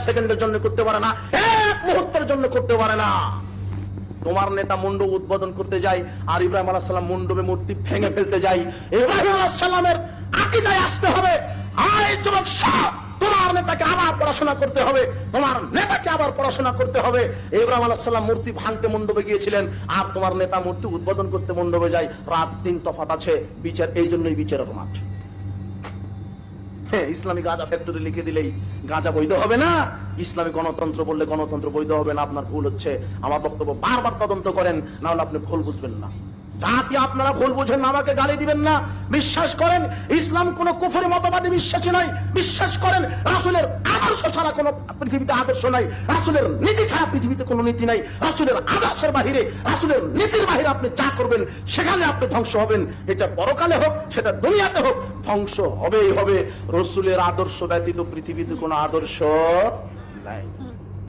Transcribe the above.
সেকেন্ডের জন্য করতে পারে না, এক মুহূর্তের জন্য করতে পারে না। তোমার নেতা মণ্ডপ উদ্বোধন করতে যায় আর ইব্রাহিম আলাইহিস সালাম মণ্ডপে মূর্তি ভেঙে ফেলতে যায়। ইব্রাহিম আলাইহিস সালামের আকীদায় আসতে হবে। আয় যুবক সব, তোমার নেতাকে আবার পড়াশোনা করতে হবে, তোমার নেতাকে আবার পড়াশোনা করতে হবে। ইব্রাহিম আলাইহিস সালাম মূর্তি ভাঙতে মণ্ডপে গিয়েছিলেন, আর তোমার নেতা মূর্তি উদ্বোধন করতে মণ্ডপে যায়। রাত দিন তফাৎ আছে, বিচার এই জন্যই বিচারের মাঠ। হ্যাঁ, ইসলামী গাঁজা ফ্যাক্টরি লিখে দিলেই গাঁজা বৈধ হবে না, ইসলামী গণতন্ত্র বললে গণতন্ত্র বৈধ হবে না। আপনার ভুল হচ্ছে। আমার বক্তব্য বারবার তদন্ত করেন, না হলে আপনি ভুল বুঝবেন না। জাতি আপনারা ভুল বুঝেন না, আমাকে গালি দিবেন না। বিশ্বাস করেন ইসলাম কোন কুফরি মতবাদী বিশ্বাসী নয়। বিশ্বাস করেন রাসূলের আদর্শ ছাড়া কোন পৃথিবীতে আদর্শ নাই, রাসূলের নীতি ছাড়া পৃথিবীতে কোনো নীতি নাই। রাসূলের আদর্শের বাহিরে, রাসূলের নীতির বাহিরে আপনি যা করবেন সেখানে আপনি ধ্বংস হবেন। এটা পরকালে হোক, সেটা দুনিয়াতে হোক, ধ্বংস হবেই হবে। রাসূলের আদর্শ ব্যতীত পৃথিবীতে কোনো আদর্শ নাই।